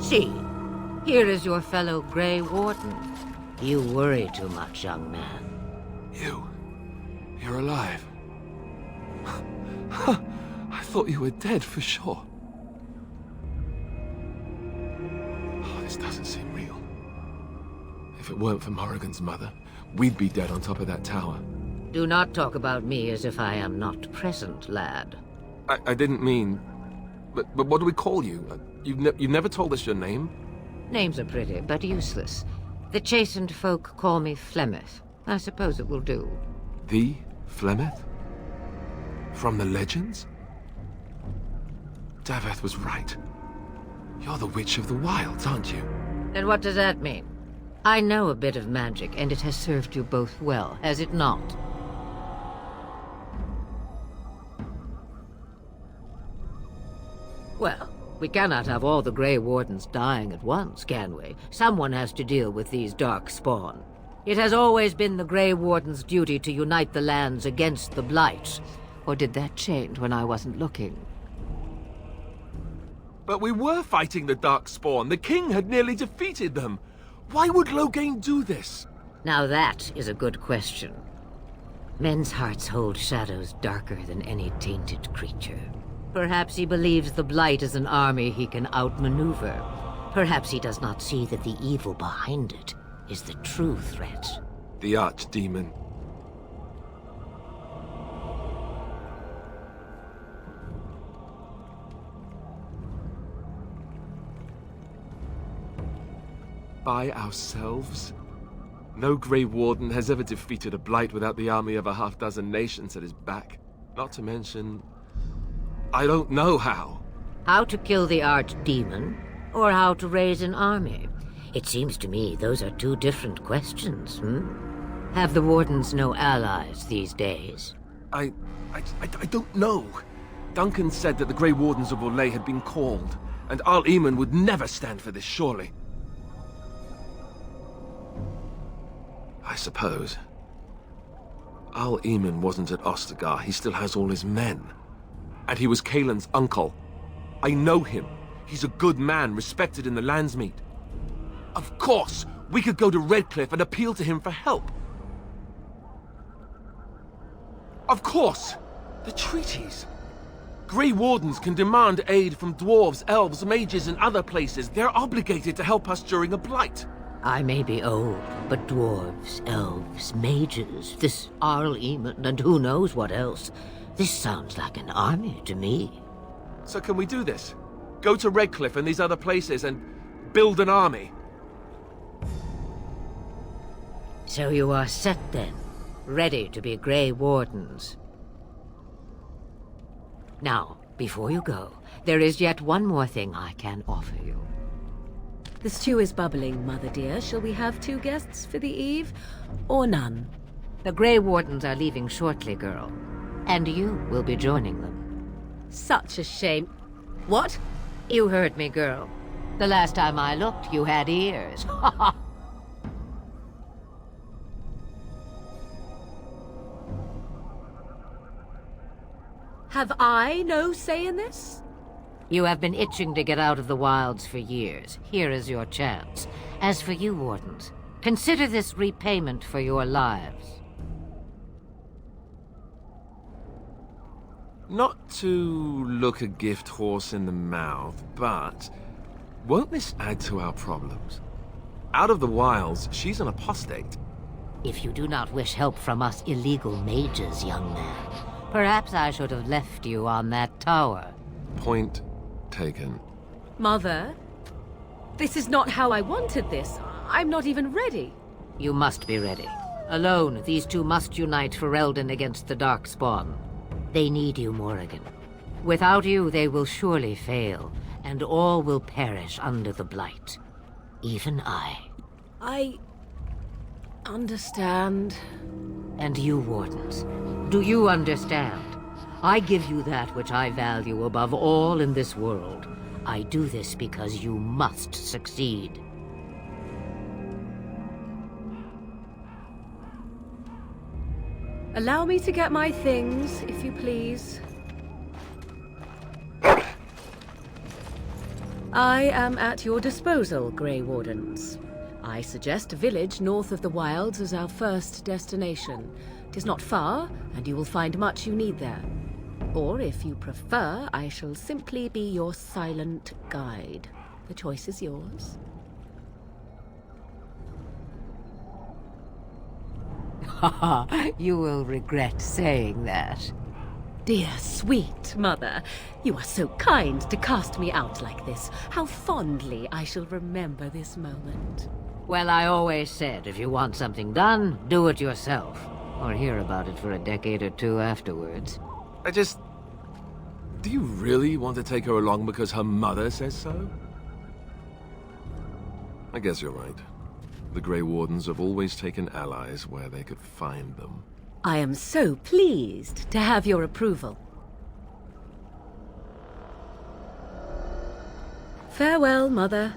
See, here is your fellow Grey Warden. You worry too much, young man. You're alive. I thought you were dead for sure. Oh, this doesn't seem real. If it weren't for Morrigan's mother, we'd be dead on top of that tower. Do not talk about me as if I am not present, lad. I didn't mean... But what do we call you? You've never told us your name? Names are pretty, but useless. The chastened folk call me Flemeth. I suppose it will do. The Flemeth? From the legends? Daveth was right. You're the Witch of the Wilds, aren't you? And what does that mean? I know a bit of magic, and it has served you both well, has it not? Well, we cannot have all the Grey Wardens dying at once, can we? Someone has to deal with these dark spawn. It has always been the Grey Warden's duty to unite the lands against the Blight. Or did that change when I wasn't looking? But we were fighting the Darkspawn. The king had nearly defeated them. Why would Loghain do this? Now that is a good question. Men's hearts hold shadows darker than any tainted creature. Perhaps he believes the Blight is an army he can outmaneuver. Perhaps he does not see that the evil behind it is the true threat. The Archdemon. By ourselves? No Grey Warden has ever defeated a Blight without the army of a half-dozen nations at his back. Not to mention... I don't know how. How to kill the Archdemon, or how to raise an army? It seems to me those are two different questions, Have the Wardens no allies these days? I don't know. Duncan said that the Grey Wardens of Orlais had been called, and Arl Eamon would never stand for this, surely. I suppose. Arl Eamon wasn't at Ostagar. He still has all his men. And he was Kaelin's uncle. I know him. He's a good man, respected in the Landsmeet. Of course, we could go to Redcliffe and appeal to him for help. Of course! The treaties! Grey Wardens can demand aid from dwarves, elves, mages, and other places. They're obligated to help us during a blight. I may be old, but dwarves, elves, mages, this Arl Eamon, and who knows what else. This sounds like an army to me. So can we do this? Go to Redcliffe and these other places and build an army? So you are set then, ready to be Grey Wardens. Now, before you go, there is yet one more thing I can offer you. The stew is bubbling, Mother dear. Shall we have 2 guests for the eve, or none? The Grey Wardens are leaving shortly, girl. And you will be joining them. Such a shame. What? You heard me, girl. The last time I looked, you had ears. Have I no say in this? You have been itching to get out of the wilds for years. Here is your chance. As for you, Wardens, consider this repayment for your lives. Not to look a gift horse in the mouth, but won't this add to our problems? Out of the wilds, she's an apostate. If you do not wish help from us illegal mages, young man, perhaps I should have left you on that tower. Point taken. Mother, this is not how I wanted this. I'm not even ready. You must be ready. Alone, these two must unite for Eldon against the Darkspawn. They need you, Morrigan. Without you, they will surely fail, and all will perish under the Blight. Even I. I understand. And you, Wardens, do you understand? I give you that which I value above all in this world. I do this because you must succeed. Allow me to get my things, if you please. I am at your disposal, Grey Wardens. I suggest a village north of the Wilds as our first destination. 'Tis not far, and you will find much you need there. Or, if you prefer, I shall simply be your silent guide. The choice is yours. You will regret saying that. Dear sweet mother, you are so kind to cast me out like this. How fondly I shall remember this moment. Well, I always said, if you want something done, do it yourself. Or hear about it for a decade or two afterwards. Do you really want to take her along because her mother says so? I guess you're right. The Grey Wardens have always taken allies where they could find them. I am so pleased to have your approval. Farewell, Mother.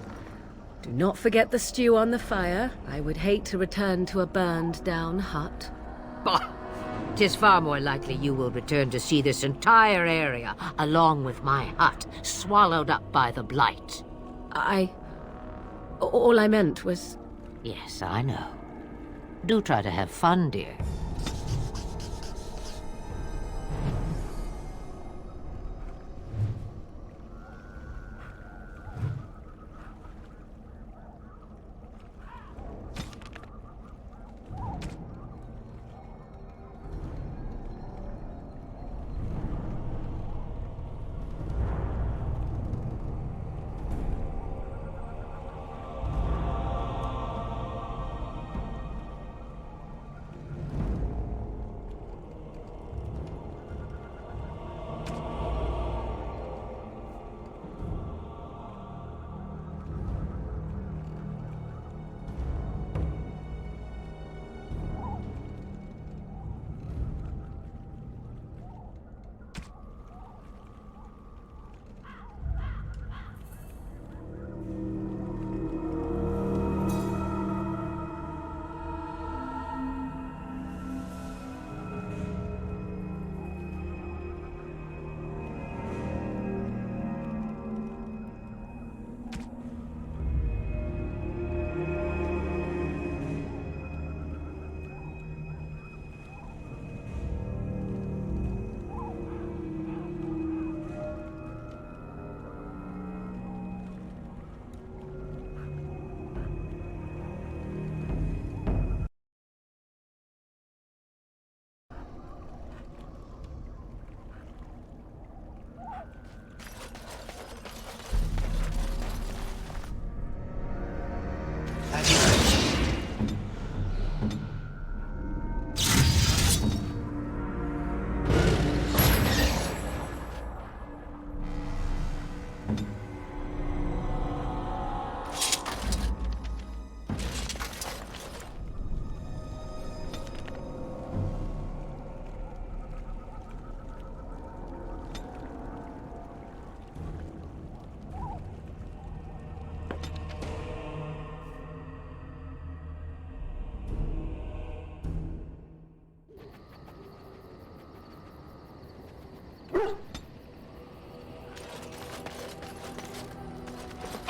Do not forget the stew on the fire. I would hate to return to a burned-down hut. Bah! 'Tis far more likely you will return to see this entire area, along with my hut, swallowed up by the Blight. All I meant was... Yes, I know. Do try to have fun, dear.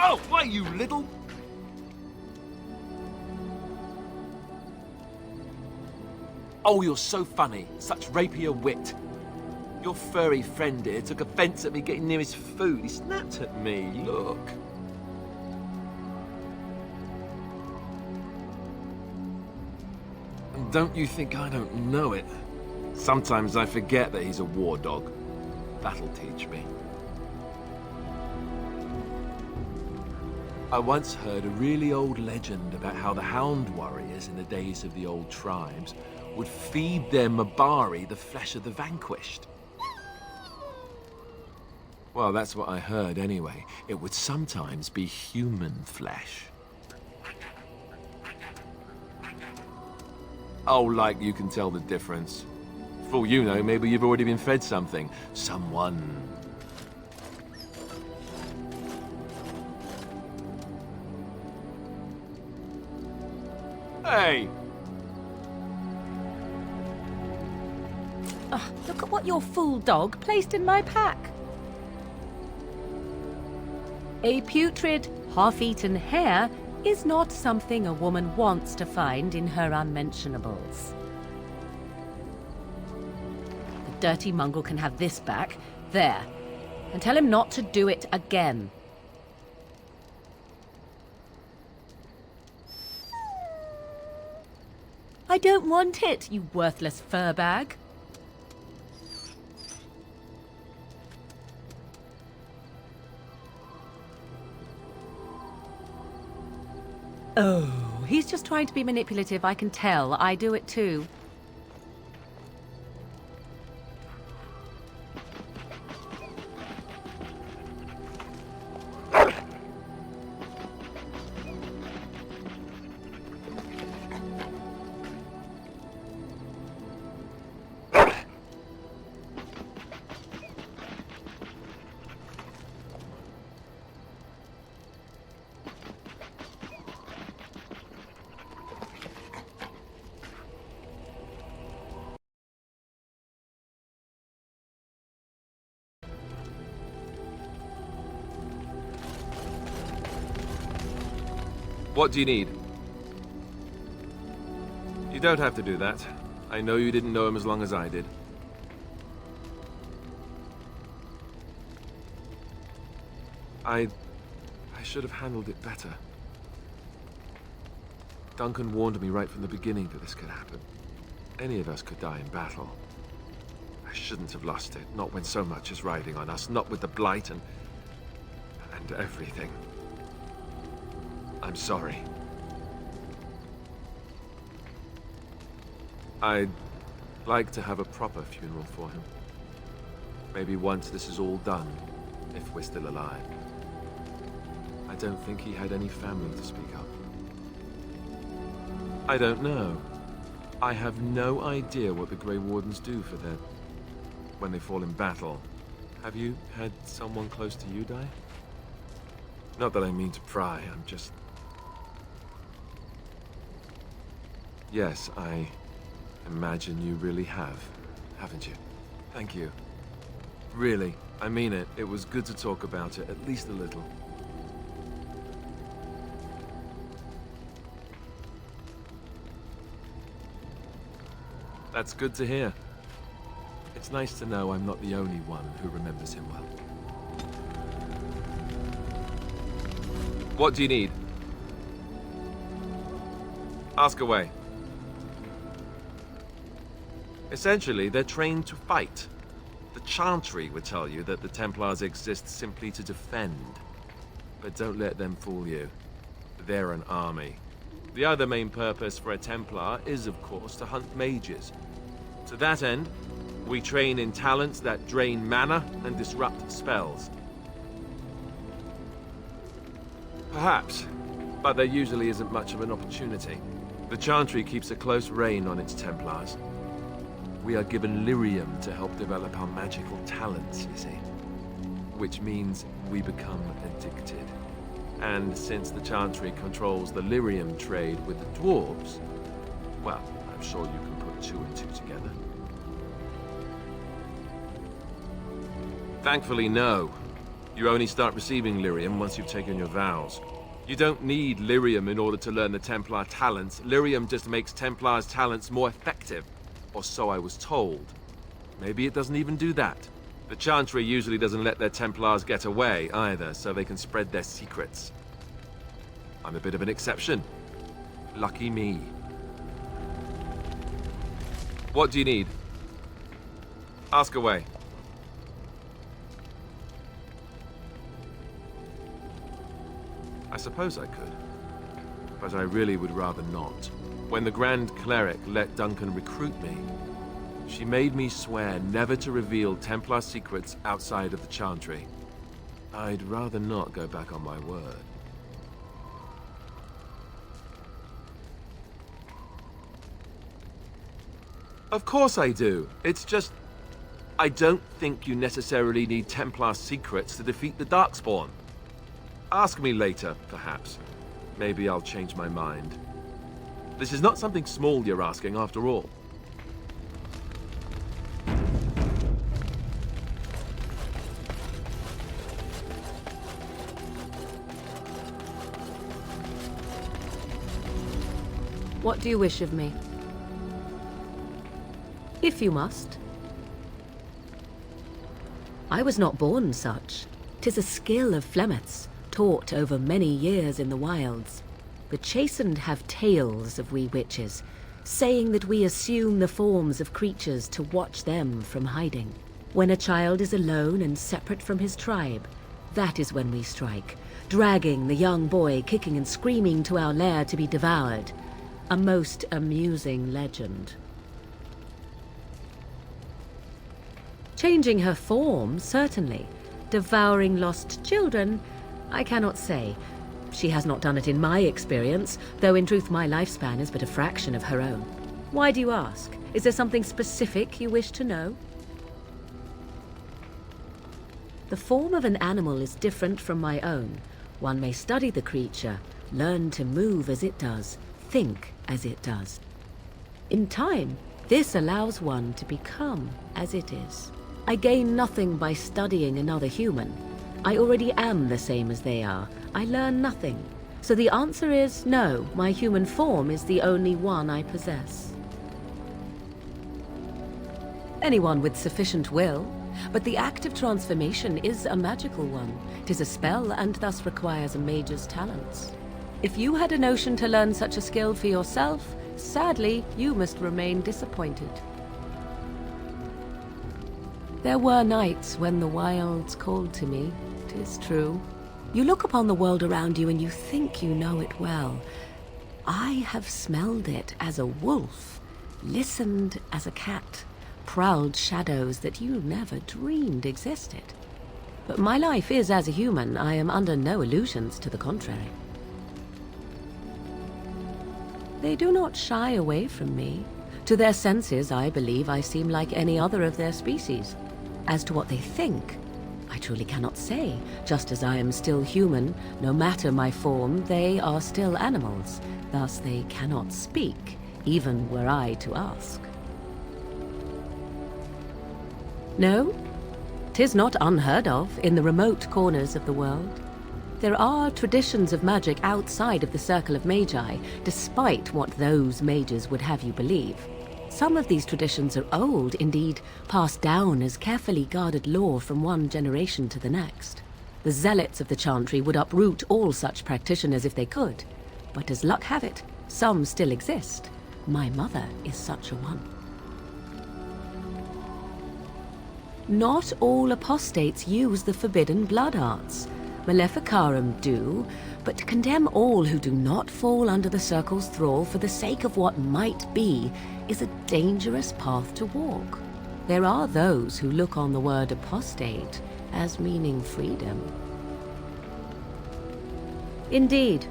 Oh, why, you little... Oh, you're so funny. Such rapier wit. Your furry friend here took offense at me getting near his food. He snapped at me, look. And don't you think I don't know it? Sometimes I forget that he's a war dog. That'll teach me. I once heard a really old legend about how the Hound warriors in the days of the old tribes would feed their Mabari the flesh of the vanquished. Well, that's what I heard anyway. It would sometimes be human flesh. Oh, like you can tell the difference. For all you know, maybe you've already been fed something. Someone. Hey! Look at what your fool dog placed in my pack. A putrid, half-eaten hare is not something a woman wants to find in her unmentionables. The dirty mongrel can have this back. There. And tell him not to do it again. I don't want it, you worthless fur bag. Oh, he's just trying to be manipulative, I can tell. I do it too. What do you need? You don't have to do that. I know you didn't know him as long as I did. I should have handled it better. Duncan warned me right from the beginning that this could happen. Any of us could die in battle. I shouldn't have lost it, not when so much is riding on us, not with the Blight and everything. I'm sorry. I'd like to have a proper funeral for him. Maybe once this is all done, if we're still alive. I don't think he had any family to speak of. I don't know. I have no idea what the Grey Wardens do for their... when they fall in battle. Have you had someone close to you die? Not that I mean to pry, I'm just... Yes, I imagine you really have, haven't you? Thank you. Really, I mean it. It was good to talk about it, at least a little. That's good to hear. It's nice to know I'm not the only one who remembers him well. What do you need? Ask away. Essentially, they're trained to fight. The Chantry would tell you that the Templars exist simply to defend. But don't let them fool you. They're an army. The other main purpose for a Templar is, of course, to hunt mages. To that end, we train in talents that drain mana and disrupt spells. Perhaps, but there usually isn't much of an opportunity. The Chantry keeps a close rein on its Templars. We are given lyrium to help develop our magical talents, you see. Which means we become addicted. And since the Chantry controls the lyrium trade with the dwarves, well, I'm sure you can put two and two together. Thankfully, no. You only start receiving lyrium once you've taken your vows. You don't need lyrium in order to learn the Templar talents. Lyrium just makes Templars' talents more effective. Or so I was told. Maybe it doesn't even do that. The Chantry usually doesn't let their Templars get away either, so they can spread their secrets. I'm a bit of an exception. Lucky me. What do you need? Ask away. I suppose I could, but I really would rather not. When the Grand Cleric let Duncan recruit me, she made me swear never to reveal Templar secrets outside of the Chantry. I'd rather not go back on my word. Of course I do. It's just... I don't think you necessarily need Templar secrets to defeat the Darkspawn. Ask me later, perhaps. Maybe I'll change my mind. This is not something small you're asking, after all. What do you wish of me? If you must. I was not born such. 'Tis a skill of Flemeth's, taught over many years in the wilds. The chastened have tales of we witches, saying that we assume the forms of creatures to watch them from hiding. When a child is alone and separate from his tribe, that is when we strike, dragging the young boy kicking and screaming to our lair to be devoured. A most amusing legend. Changing her form, certainly. Devouring lost children, I cannot say. She has not done it in my experience, though in truth my lifespan is but a fraction of her own. Why do you ask? Is there something specific you wish to know? The form of an animal is different from my own. One may study the creature, learn to move as it does, think as it does. In time, this allows one to become as it is. I gain nothing by studying another human. I already am the same as they are. I learn nothing. So the answer is no, my human form is the only one I possess. Anyone with sufficient will, but the act of transformation is a magical one. 'Tis a spell and thus requires a mage's talents. If you had a notion to learn such a skill for yourself, sadly, you must remain disappointed. There were nights when the wilds called to me, 'tis true. You look upon the world around you and you think you know it well. I have smelled it as a wolf, listened as a cat, prowled shadows that you never dreamed existed. But my life is as a human. I am under no illusions to the contrary. They do not shy away from me. To their senses, I believe I seem like any other of their species. As to what they think, I truly cannot say. Just as I am still human, no matter my form, they are still animals. Thus they cannot speak, even were I to ask. No, 'tis not unheard of in the remote corners of the world. There are traditions of magic outside of the circle of magi, despite what those mages would have you believe. Some of these traditions are old, indeed, passed down as carefully guarded lore from one generation to the next. The zealots of the chantry would uproot all such practitioners if they could. But as luck have it, some still exist. My mother is such a one. Not all apostates use the forbidden blood arts. Maleficarum do, but to condemn all who do not fall under the circle's thrall for the sake of what might be is a dangerous path to walk. There are those who look on the word apostate as meaning freedom. Indeed.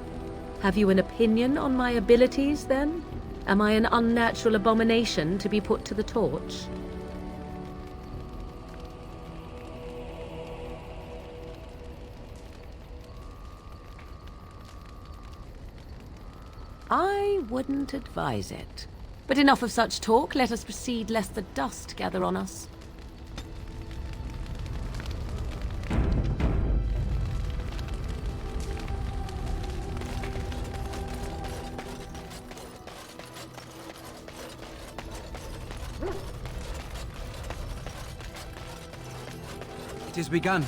Have you an opinion on my abilities, then? Am I an unnatural abomination to be put to the torch? I wouldn't advise it. But enough of such talk. Let us proceed, lest the dust gather on us. It is begun.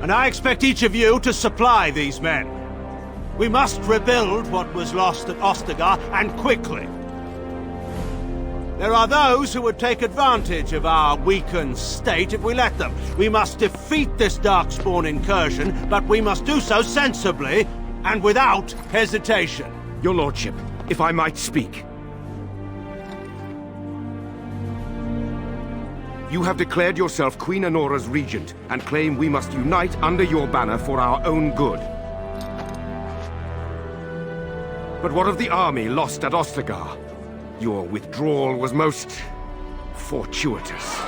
And I expect each of you to supply these men. We must rebuild what was lost at Ostagar, and quickly. There are those who would take advantage of our weakened state if we let them. We must defeat this Darkspawn incursion, but we must do so sensibly and without hesitation. Your lordship, if I might speak. You have declared yourself Queen Honora's regent, and claim we must unite under your banner for our own good. But what of the army lost at Ostagar? Your withdrawal was most fortuitous.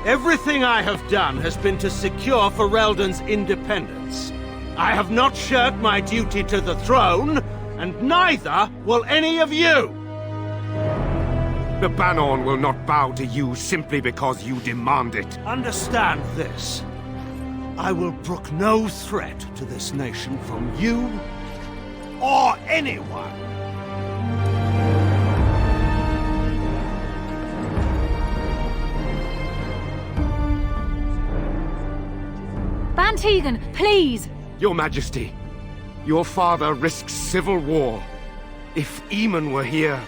Everything I have done has been to secure Ferelden's independence. I have not shirked my duty to the throne, and neither will any of you! The Banon will not bow to you simply because you demand it. Understand this. I will brook no threat to this nation from you or anyone. Van Tegan, please! Your Majesty, your father risks civil war. If Eamon were here...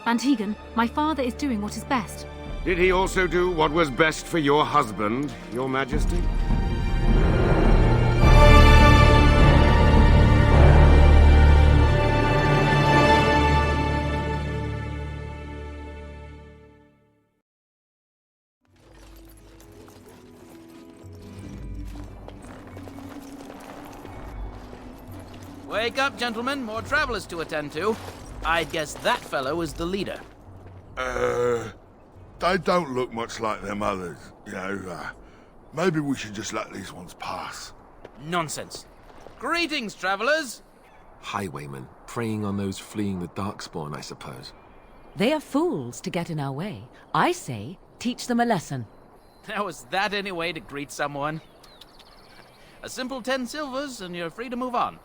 Van Tegan, my father is doing what is best. Did he also do what was best for your husband, Your Majesty? Wake up, gentlemen. More travelers to attend to. I'd guess that fellow is the leader. They don't look much like them others, you know. Maybe we should just let these ones pass. Nonsense. Greetings, travelers. Highwaymen, preying on those fleeing the Darkspawn, I suppose. They are fools to get in our way. I say, teach them a lesson. Now, was that any way to greet someone? A simple 10 silvers, and you're free to move on.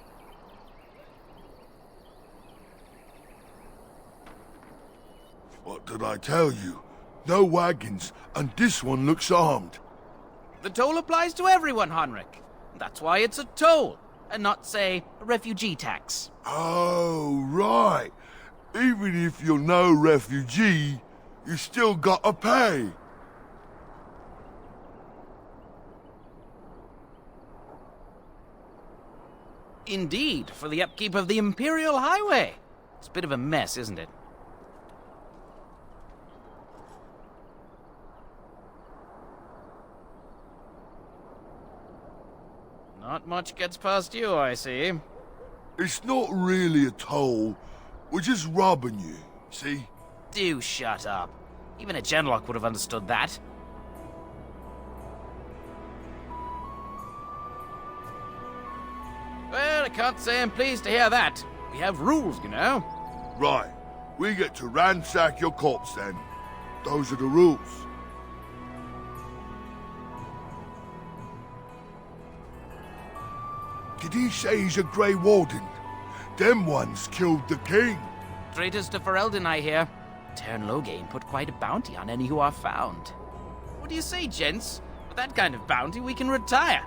What did I tell you? No wagons, and this one looks armed. The toll applies to everyone, Honric. That's why it's a toll, and not, say, a refugee tax. Oh, right. Even if you're no refugee, you still gotta pay. Indeed, for the upkeep of the Imperial Highway. It's a bit of a mess, isn't it? Not much gets past you, I see. It's not really a toll. We're just robbing you, see? Do shut up. Even a Genlock would have understood that. Well, I can't say I'm pleased to hear that. We have rules, you know. Right. We get to ransack your corpse then. Those are the rules. Did he say he's a Grey Warden? Them ones killed the king. Traitors to Ferelden, I hear. Tern Loghain put quite a bounty on any who are found. What do you say, gents? With that kind of bounty, we can retire.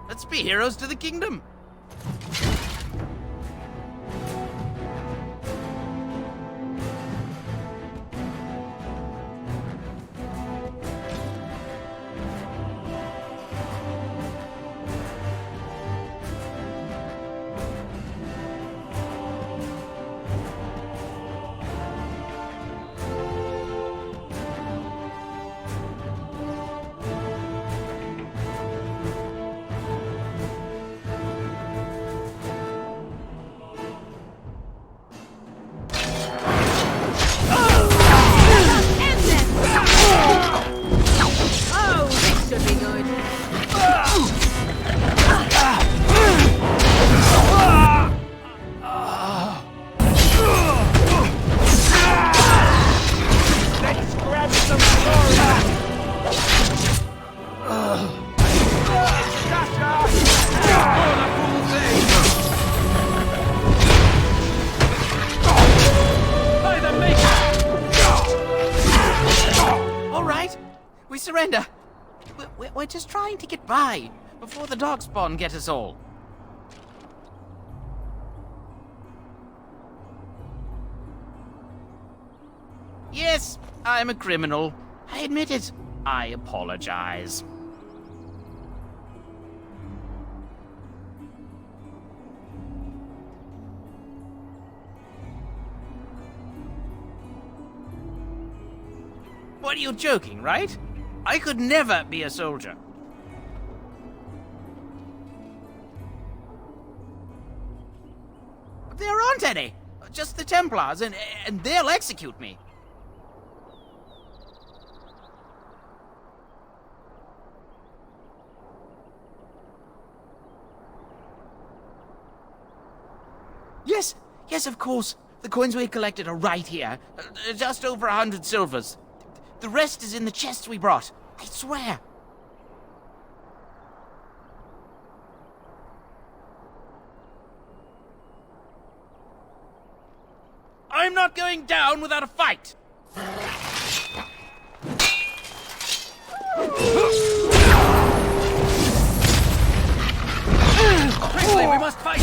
Let's be heroes to the kingdom. Surrender. We're just trying to get by before the Darkspawn get us all. Yes, I'm a criminal. I admit it. I apologize. What, are you joking, right? I could never be a soldier. any. Just the Templars, and they'll execute me. Yes, of course. The coins we collected are right here. Just over 100 silvers. The rest is in the chests we brought. I swear. I'm not going down without a fight! Quickly, we must fight!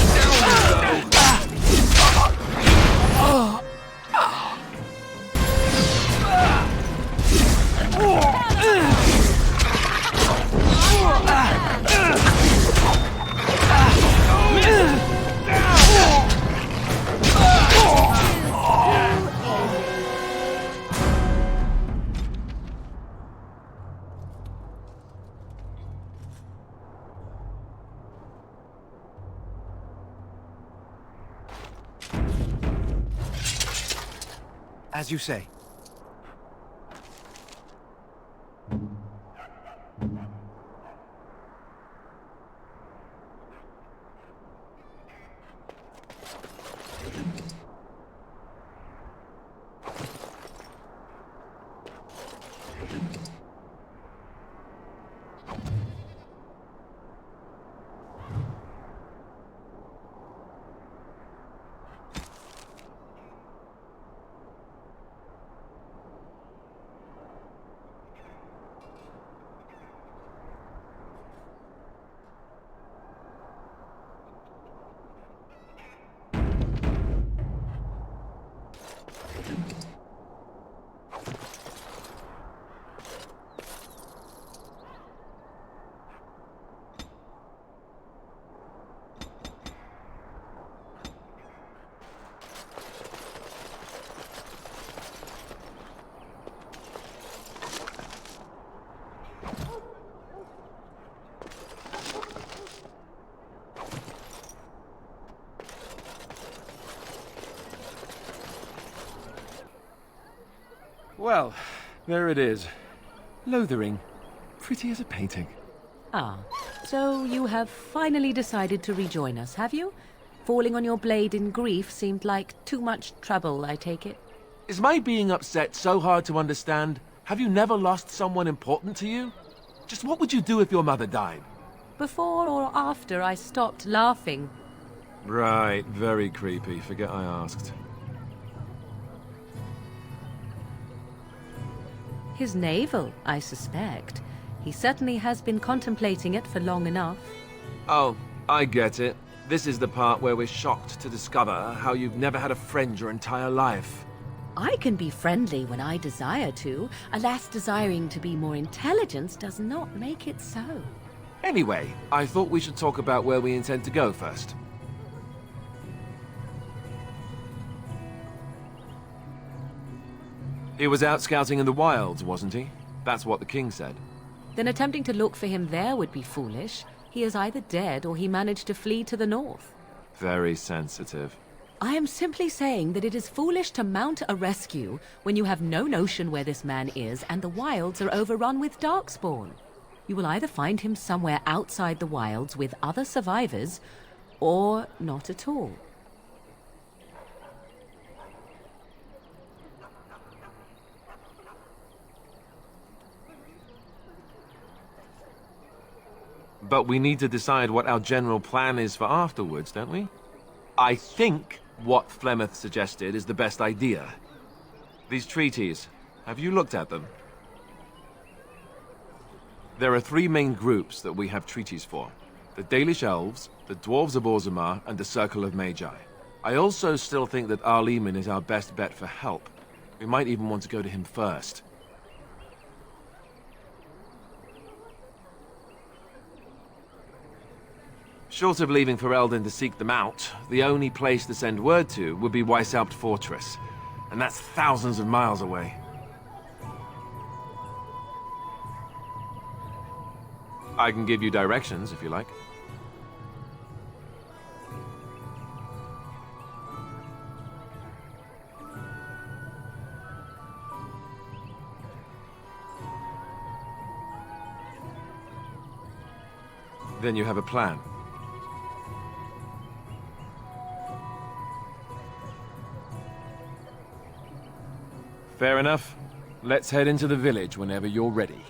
As you say. Well, there it is. Lothering. Pretty as a painting. Ah, so you have finally decided to rejoin us, have you? Falling on your blade in grief seemed like too much trouble, I take it. Is my being upset so hard to understand? Have you never lost someone important to you? Just what would you do if your mother died? Before or after I stopped laughing? Right, very creepy. Forget I asked. His navel, I suspect. He certainly has been contemplating it for long enough. Oh, I get it. This is the part where we're shocked to discover how you've never had a friend your entire life. I can be friendly when I desire to. Alas, desiring to be more intelligent does not make it so. Anyway, I thought we should talk about where we intend to go first. He was out scouting in the wilds, wasn't he? That's what the king said. Then attempting to look for him there would be foolish. He is either dead or he managed to flee to the north. Very sensitive. I am simply saying that it is foolish to mount a rescue when you have no notion where this man is and the wilds are overrun with darkspawn. You will either find him somewhere outside the wilds with other survivors, or not at all. But we need to decide what our general plan is for afterwards, don't we? I think what Flemeth suggested is the best idea. These treaties, have you looked at them? There are three main groups that we have treaties for. The Dalish Elves, the Dwarves of Orzammar, and the Circle of Magi. I also still think that Arleman is our best bet for help. We might even want to go to him first. Short of leaving Ferelden to seek them out, the only place to send word to would be Weishaupt Fortress. And that's thousands of miles away. I can give you directions, if you like. Then you have a plan. Fair enough. Let's head into the village whenever you're ready.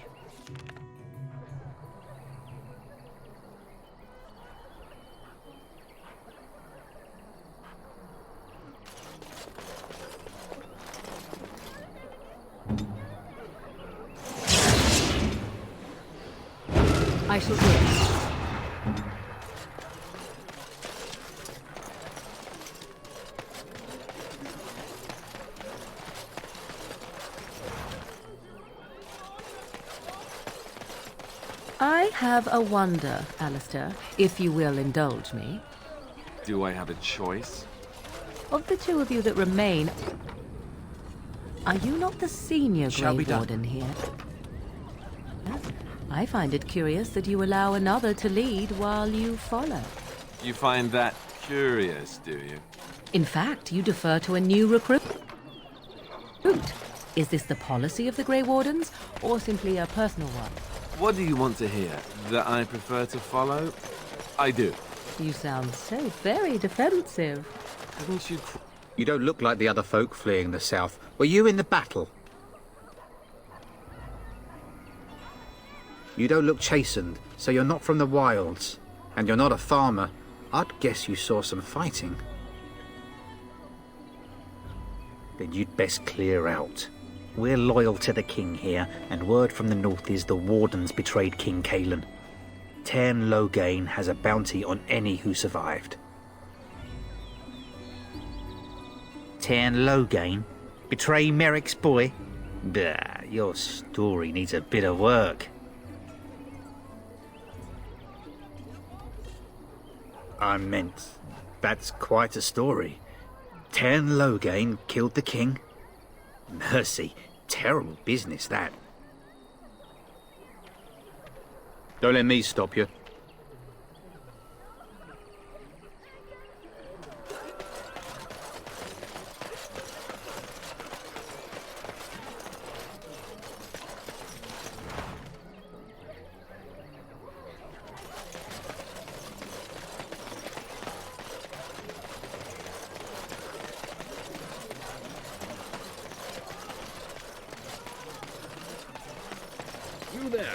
I shall do it. I have a wonder, Alistair, if you will indulge me. Do I have a choice? Of the two of you that remain, are you not the senior Shall Grey be done. Warden here? I find it curious that you allow another to lead while you follow. You find that curious, do you? In fact, you defer to a new recruit. Is this the policy of the Grey Wardens, or simply a personal one? What do you want to hear? That I prefer to follow? I do. You sound so very defensive. Haven't you... You don't look like the other folk fleeing the south. Were you in the battle? You don't look chastened, so you're not from the wilds. And you're not a farmer. I'd guess you saw some fighting. Then you'd best clear out. We're loyal to the king here, and word from the north is the Wardens betrayed King Cailan. Cairn Logain has a bounty on any who survived. Cairn Logain? Betray Merrick's boy? Bah, your story needs a bit of work. I meant, that's quite a story. Cairn Logain killed the king? Mercy, terrible business, that. Don't let me stop you. You there.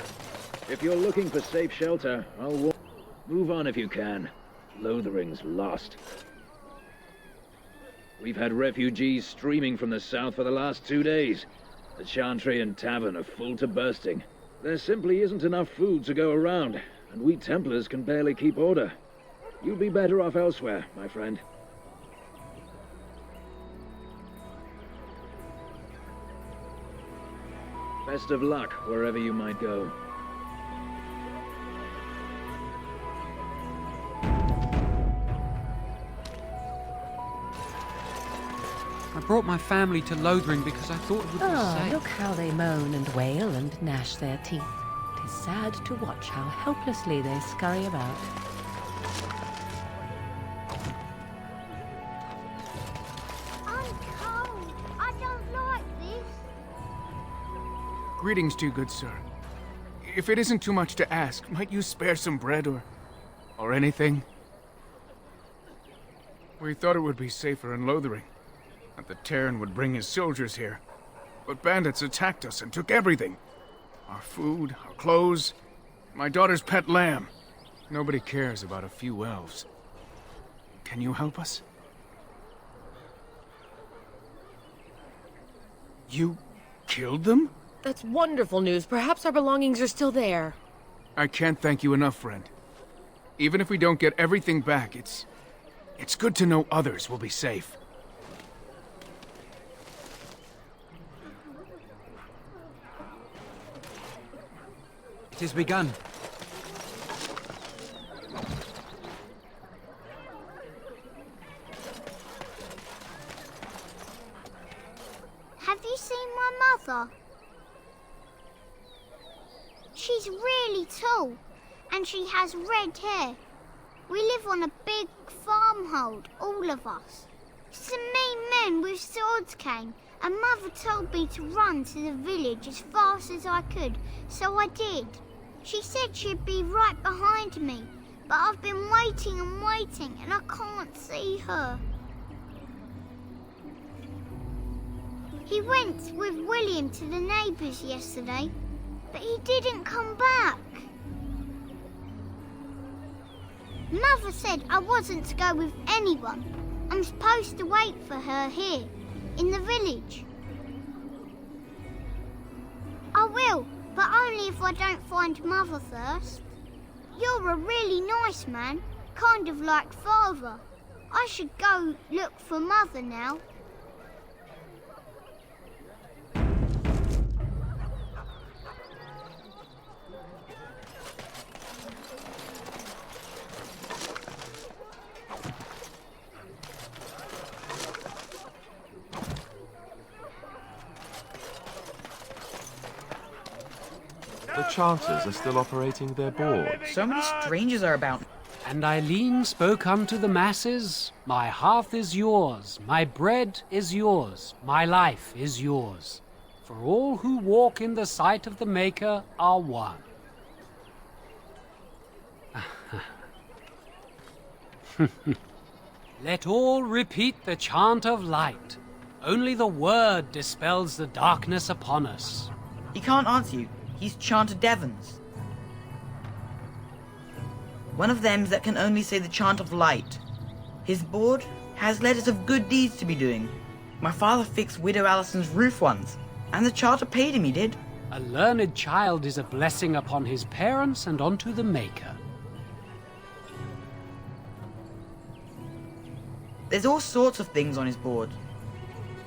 If you're looking for safe shelter, I'll warn. Move on if you can. Lothering's lost. We've had refugees streaming from the south for the last 2 days. The Chantry and Tavern are full to bursting. There simply isn't enough food to go around, and we Templars can barely keep order. You'd be better off elsewhere, my friend. Best of luck wherever you might go. I brought my family to Lothering because I thought it would be Ah, safe. look how they moan and wail and gnash their teeth. It is sad to watch how helplessly they scurry about. I'm cold. I don't like this. Greetings to you, good sir. If it isn't too much to ask, might you spare some bread or anything? We thought it would be safer in Lothering, that the Terran would bring his soldiers here. But bandits attacked us and took everything. Our food, our clothes, my daughter's pet lamb. Nobody cares about a few elves. Can you help us? You killed them? That's wonderful news. Perhaps our belongings are still there. I can't thank you enough, friend. Even if we don't get everything back, it's good to know others will be safe. It has begun. Have you seen my mother? She's really tall, and she has red hair. We live on a big farmhold, all of us. Some mean men with swords came, and Mother told me to run to the village as fast as I could, so I did. She said she'd be right behind me, but I've been waiting and waiting and I can't see her. He went with William to the neighbours yesterday, but he didn't come back. Mother said I wasn't to go with anyone. I'm supposed to wait for her here, in the village. I will, but only if I don't find Mother first. You're a really nice man, kind of like Father. I should go look for Mother now. The Chanters are still operating their board. So many strangers are about. And Eileen spoke unto the masses, My hearth is yours, my bread is yours, my life is yours. For all who walk in the sight of the Maker are one. Let all repeat the chant of light. Only the word dispels the darkness upon us. He can't answer you. He's chanted Devons. One of them that can only say the chant of light. His board has letters of good deeds to be doing. My father fixed Widow Allison's roof once, and the charter paid him, he did. A learned child is a blessing upon his parents and unto the Maker. There's all sorts of things on his board.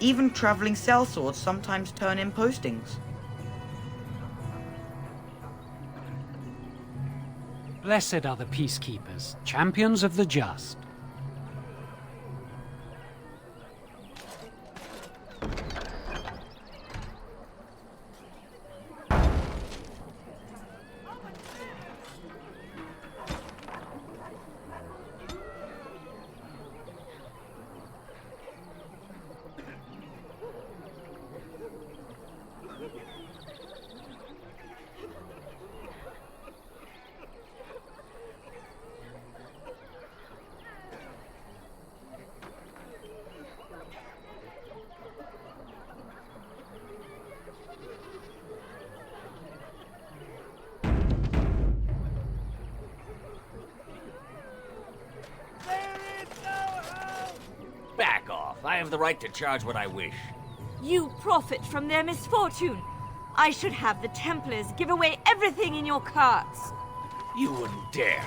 Even traveling sellswords sometimes turn in postings. Blessed are the peacekeepers, champions of the just. Back off. I have the right to charge what I wish. You profit from their misfortune. I should have the Templars give away everything in your carts. You wouldn't dare.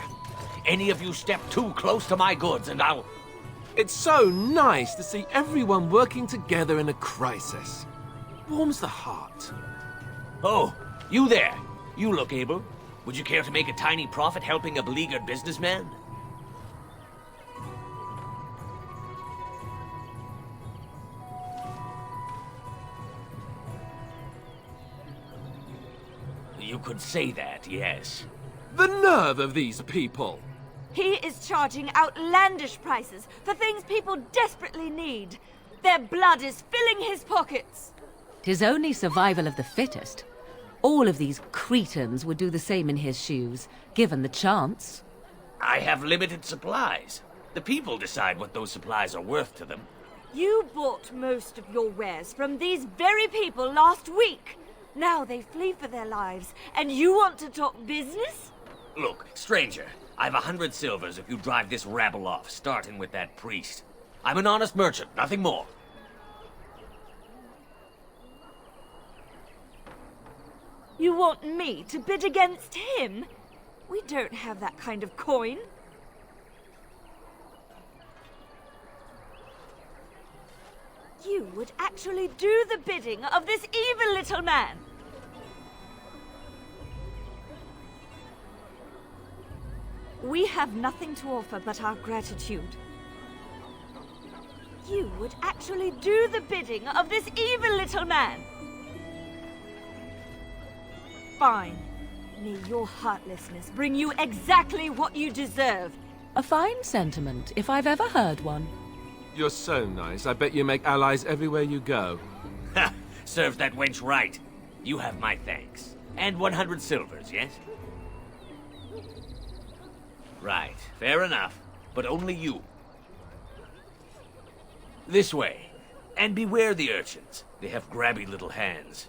Any of you step too close to my goods and I'll... It's so nice to see everyone working together in a crisis. Warms the heart. Oh, you there. You look able. Would you care to make a tiny profit helping a beleaguered businessman? You could say that, yes. The nerve of these people! He is charging outlandish prices for things people desperately need. Their blood is filling his pockets. 'Tis only survival of the fittest. All of these cretins would do the same in his shoes, given the chance. I have limited supplies. The people decide what those supplies are worth to them. You bought most of your wares from these very people last week. Now they flee for their lives, and you want to talk business? Look, stranger, I've 100 silvers if you drive this rabble off, starting with that priest. I'm an honest merchant, nothing more. You want me to bid against him? We don't have that kind of coin. You would actually do the bidding of this evil little man. We have nothing to offer but our gratitude. You would actually do the bidding of this evil little man. Fine. May your heartlessness bring you exactly what you deserve. A fine sentiment, if I've ever heard one. You're so nice. I bet you make allies everywhere you go. Ha! Serves that wench right. You have my thanks. And 100 silvers, yes? Right, fair enough. But only you. This way. And beware the urchins. They have grabby little hands.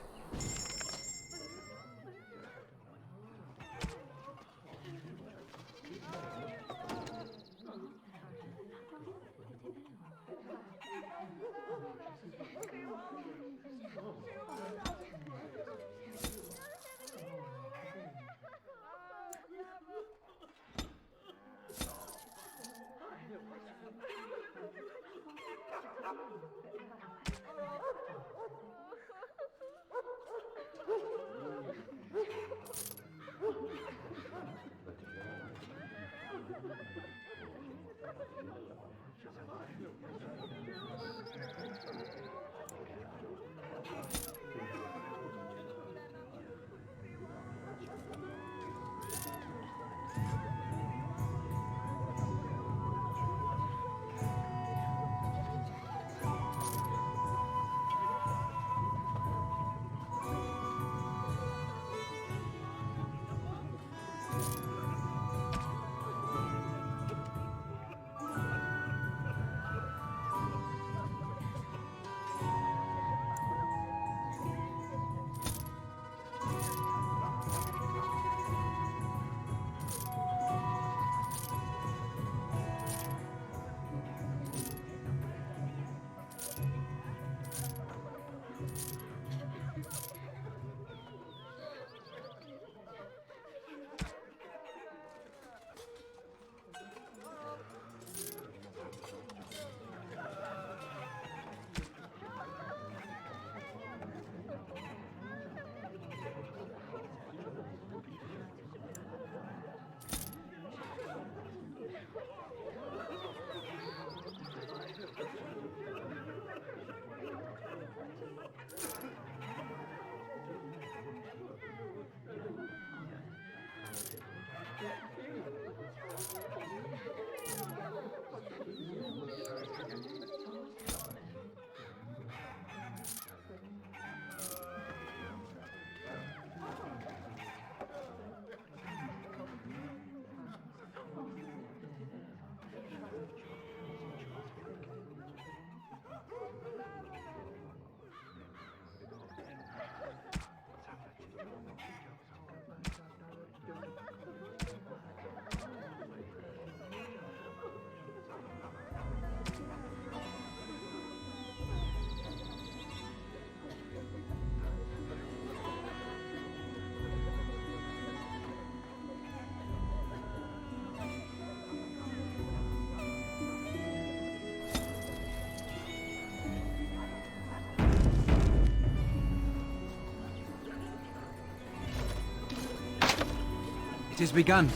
It has begun.